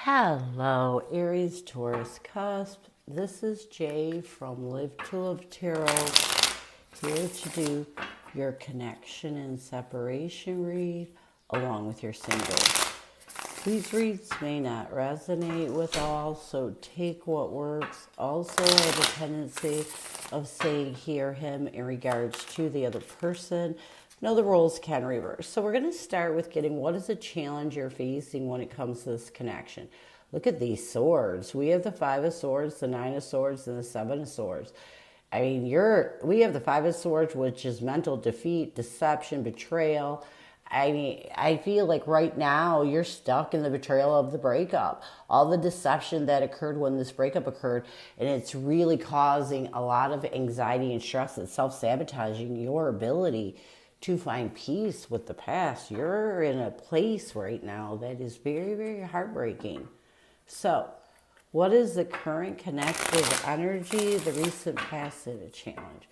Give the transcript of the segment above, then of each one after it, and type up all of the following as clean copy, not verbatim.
Hello, Aries Taurus Cusp. This is Jay from Live to Live Tarot, here to do your connection and separation read along with your singles. These reads may not resonate with all, so take what works. Also, I have a tendency of saying hear him in regards to the other person. No, the roles can reverse. So we're going to start with getting what is a challenge you're facing when it comes to this connection. Look at these swords. We have the Five of Swords, the Nine of Swords, and the Seven of Swords. I mean, we have the Five of Swords, which is mental defeat, deception, betrayal. I mean, I feel like right now you're stuck in the betrayal of the breakup. All the deception that occurred when this breakup occurred, and it's really causing a lot of anxiety and stress. It's self-sabotaging your ability to find peace with the past. You're in a place right now that is very, very heartbreaking. So, what is the current connective energy, the recent past, and a challenge?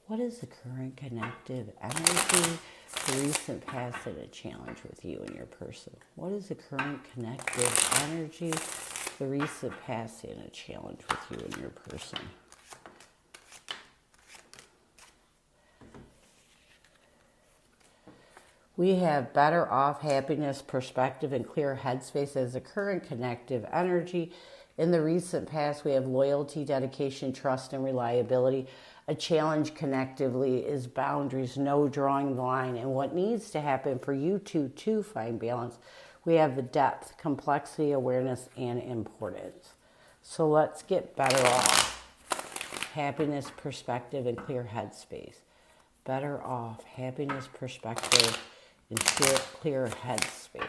What is the current connective energy, the recent past, and a challenge with you and your person? What is the current connective energy, the recent past, and a challenge with you and your person? We have better off, happiness, perspective, and clear headspace as the current connective energy. In the recent past, we have loyalty, dedication, trust, and reliability. A challenge connectively is boundaries, no drawing the line, and what needs to happen for you two to find balance. We have the depth, complexity, awareness, and importance. So let's get better off. Happiness, perspective, and clear headspace. Better off, happiness, perspective, and clear headspace.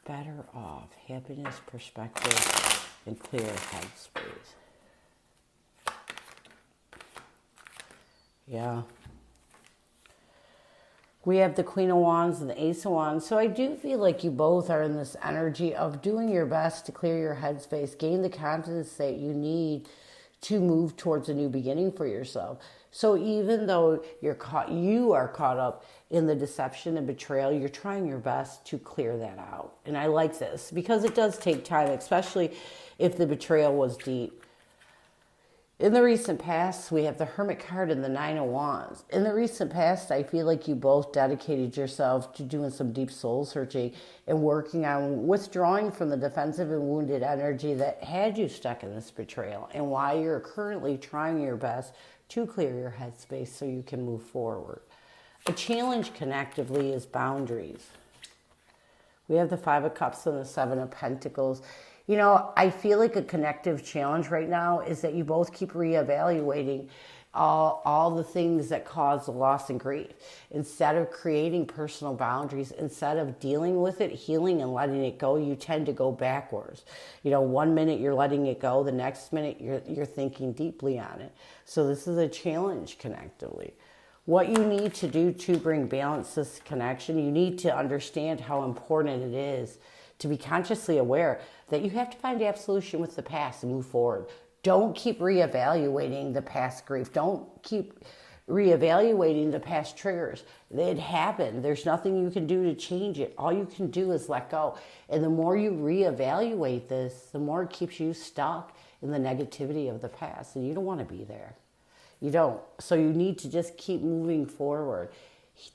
Better off, happiness, perspective, and clear headspace. Yeah. We have the Queen of Wands and the Ace of Wands. So I do feel like you both are in this energy of doing your best to clear your headspace, gain the confidence that you need to move towards a new beginning for yourself. So even though you are caught up in the deception and betrayal, you're trying your best to clear that out. And I like this because it does take time, especially if the betrayal was deep. In the recent past, we have the Hermit card and the Nine of Wands. In the recent past, I feel like you both dedicated yourself to doing some deep soul searching and working on withdrawing from the defensive and wounded energy that had you stuck in this betrayal, and why you're currently trying your best to clear your headspace so you can move forward. A challenge connectively is boundaries. We have the Five of Cups and the Seven of Pentacles. You know, I feel like a connective challenge right now is that you both keep reevaluating all the things that cause the loss and grief. Instead of creating personal boundaries, instead of dealing with it, healing and letting it go, you tend to go backwards. You know, one minute you're letting it go, the next minute you're thinking deeply on it. So this is a challenge connectively. What you need to do to bring balance to this connection, you need to understand how important it is to be consciously aware that you have to find absolution with the past and move forward. Don't keep reevaluating the past grief. Don't keep reevaluating the past triggers. It happened. There's nothing you can do to change it. All you can do is let go. And the more you reevaluate this, the more it keeps you stuck in the negativity of the past. And you don't want to be there. You don't. So you need to just keep moving forward.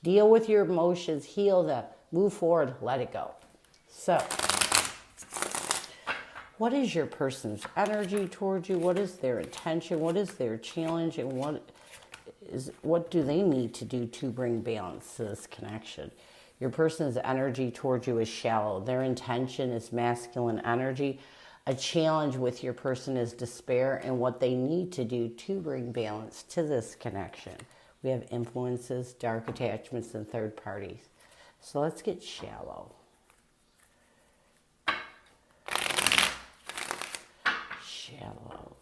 Deal with your emotions, heal them, move forward, let it go. So, what is your person's energy towards you? What is their intention? What is their challenge? And what do they need to do to bring balance to this connection? Your person's energy towards you is shallow. Their intention is masculine energy. A challenge with your person is despair and what they need to do to bring balance to this connection. We have influences, dark attachments, and third parties. So let's get shallow. Shallow.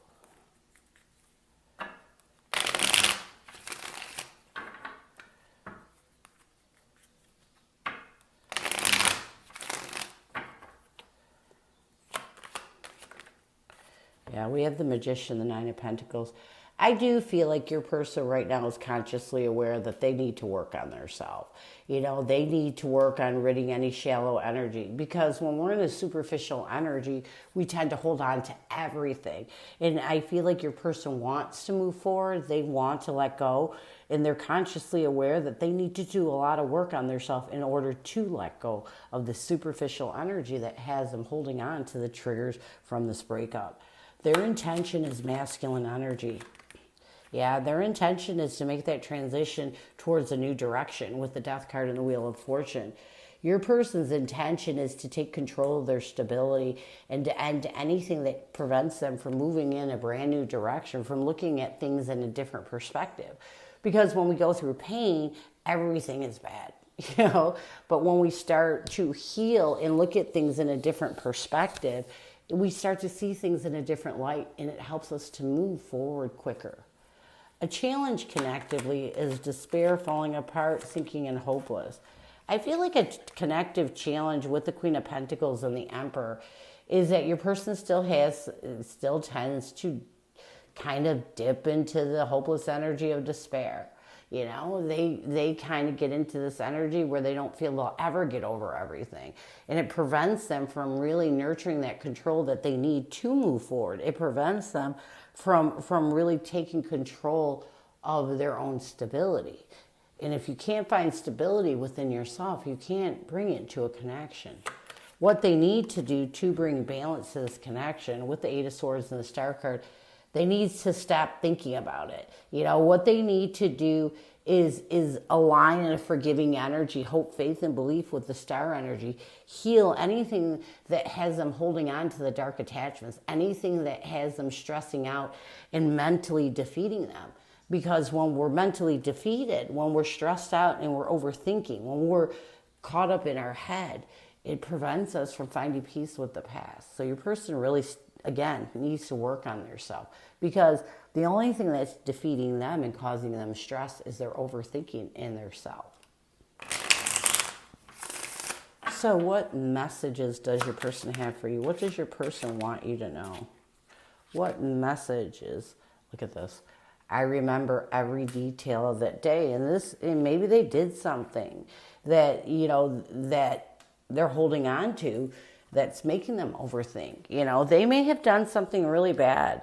Yeah, we have the Magician, the Nine of Pentacles. I do feel like your person right now is consciously aware that they need to work on themselves. You know, they need to work on ridding any shallow energy, because when we're in a superficial energy, we tend to hold on to everything. And I feel like your person wants to move forward. They want to let go, and they're consciously aware that they need to do a lot of work on themselves in order to let go of the superficial energy that has them holding on to the triggers from this breakup. Their intention is masculine energy. Yeah, their intention is to make that transition towards a new direction with the Death card and the Wheel of Fortune. Your person's intention is to take control of their stability and to end anything that prevents them from moving in a brand new direction, from looking at things in a different perspective. Because when we go through pain, everything is bad, you know? But when we start to heal and look at things in a different perspective, we start to see things in a different light, and it helps us to move forward quicker. A challenge connectively is despair, falling apart, sinking, and hopeless. I feel like a connective challenge with the Queen of Pentacles and the Emperor is that your person still tends to kind of dip into the hopeless energy of despair. You know, they kind of get into this energy where they don't feel they'll ever get over everything. And it prevents them from really nurturing that control that they need to move forward. It prevents them from really taking control of their own stability. And if you can't find stability within yourself, you can't bring it to a connection. What they need to do to bring balance to this connection with the Eight of Swords and the Star card, they need to stop thinking about it. You know, what they need to do is align in a forgiving energy, hope, faith, and belief with the star energy. Heal anything that has them holding on to the dark attachments, anything that has them stressing out and mentally defeating them. Because when we're mentally defeated, when we're stressed out and we're overthinking, when we're caught up in our head, it prevents us from finding peace with the past. So your person really, again, needs to work on themselves, because the only thing that's defeating them and causing them stress is their overthinking in their self. So what messages does your person have for you? What does your person want you to know? What messages? Look at this. I remember every detail of that day, and maybe they did something that, you know, that they're holding on to that's making them overthink. You know, they may have done something really bad.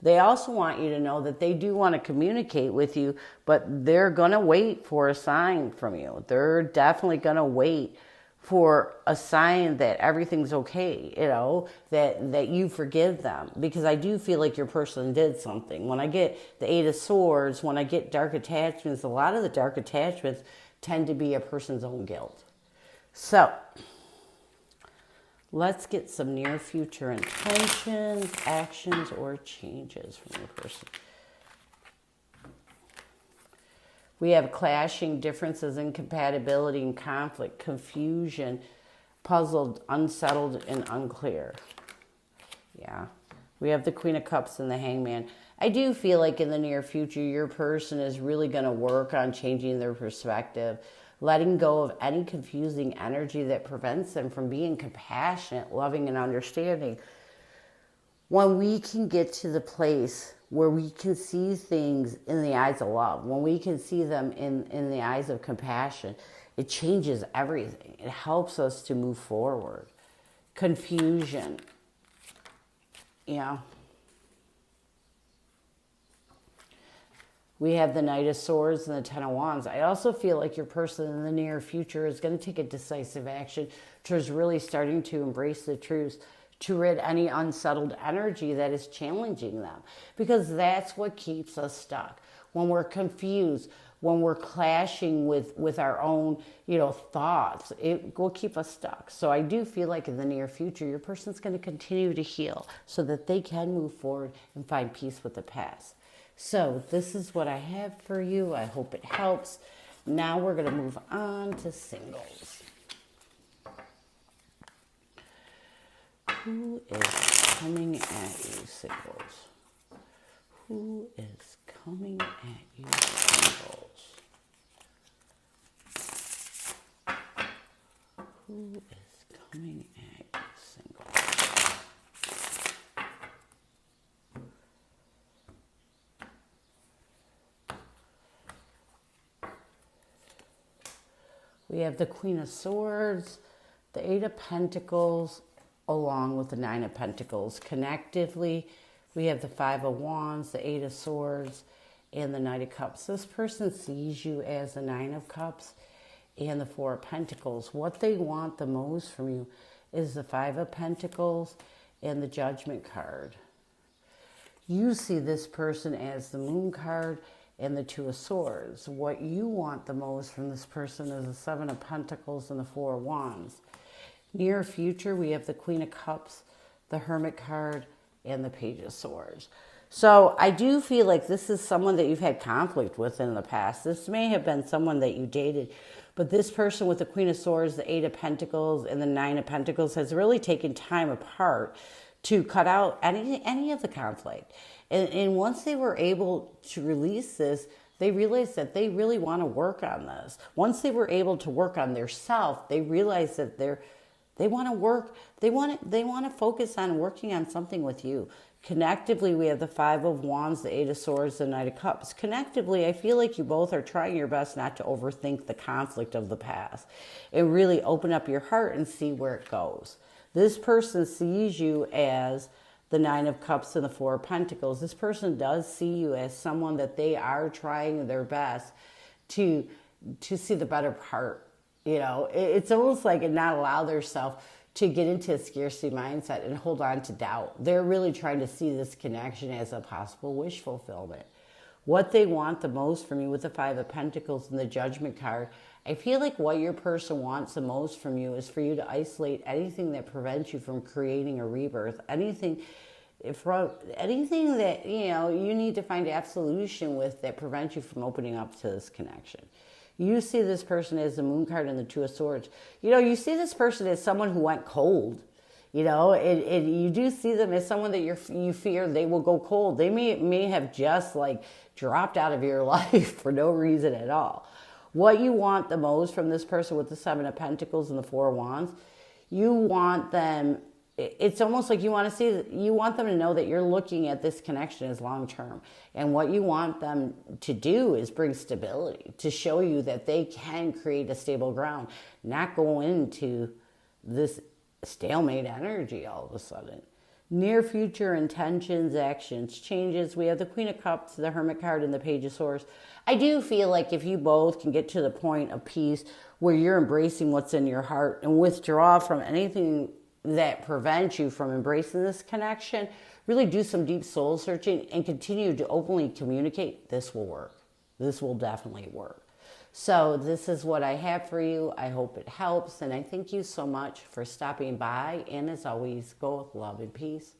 They also want you to know that they do want to communicate with you, but they're going to wait for a sign from you. They're definitely going to wait for a sign that everything's okay, you know, that you forgive them. Because I do feel like your person did something. When I get the Eight of Swords, when I get dark attachments, a lot of the dark attachments tend to be a person's own guilt. So let's get some near future intentions, actions, or changes from your person. We have clashing, differences, incompatibility, and conflict, confusion, puzzled, unsettled, and unclear. Yeah. We have the Queen of Cups and the Hangman. I do feel like in the near future, your person is really going to work on changing their perspective, letting go of any confusing energy that prevents them from being compassionate, loving, and understanding. When we can get to the place where we can see things in the eyes of love, when we can see them in the eyes of compassion, it changes everything. It helps us to move forward. Confusion. Yeah. We have the Knight of Swords and the Ten of Wands. I also feel like your person in the near future is going to take a decisive action towards really starting to embrace the truth, to rid any unsettled energy that is challenging them. Because that's what keeps us stuck. When we're confused, when we're clashing with our own, you know, thoughts, it will keep us stuck. So I do feel like in the near future, your person's going to continue to heal so that they can move forward and find peace with the past. So this is what I have for you. I hope it helps. Now we're going to move on to singles. Who is coming at you, singles? Who is coming at you, singles? Who is coming at you, singles? We have the Queen of Swords, the Eight of Pentacles, along with the Nine of Pentacles. Connectively, we have the Five of Wands, the Eight of Swords, and the Knight of Cups. This person sees you as the Nine of Cups and the Four of Pentacles. What they want the most from you is the Five of Pentacles and the Judgment card. You see this person as the Moon card and the Two of Swords. What you want the most from this person is the Seven of Pentacles and the Four of Wands. Near future, we have the Queen of Cups, the Hermit card, and the Page of Swords. So I do feel like this is someone that you've had conflict with in the past. This may have been someone that you dated, but this person with the Queen of Swords, the Eight of Pentacles, and the Nine of Pentacles has really taken time apart to cut out any of the conflict. And once they were able to release this, they realized that they really want to work on this. Once they were able to work on their self, they realized that they want to work. They want to focus on working on something with you. Connectively, we have the Five of Wands, the Eight of Swords, the Knight of Cups. Connectively, I feel like you both are trying your best not to overthink the conflict of the past and really open up your heart and see where it goes. This person sees you as the Nine of Cups and the Four of Pentacles. This person does see you as someone that they are trying their best to see the better part. You know, it's almost like not allow themselves to get into a scarcity mindset and hold on to doubt. They're really trying to see this connection as a possible wish fulfillment. What they want the most from you with the Five of Pentacles and the Judgment card, I feel like what your person wants the most from you is for you to isolate anything that prevents you from creating a rebirth, anything that, you know, you need to find absolution with that prevents you from opening up to this connection. You see this person as the Moon card and the Two of Swords. You know, you see this person as someone who went cold. You know, and you do see them as someone that you fear they will go cold. They may have just like dropped out of your life for no reason at all. What you want the most from this person with the Seven of Pentacles and the Four of Wands, you want them, it's almost like you want them to know that you're looking at this connection as long term. And what you want them to do is bring stability, to show you that they can create a stable ground, not go into this stalemate energy all of a sudden. Near future intentions, actions, changes. We have the Queen of Cups, the Hermit card, and the Page of Swords. I do feel like if you both can get to the point of peace where you're embracing what's in your heart and withdraw from anything that prevents you from embracing this connection, really do some deep soul searching and continue to openly communicate, this will work. This will definitely work. So this is what I have for you. I hope it helps. And I thank you so much for stopping by. And as always, go with love and peace.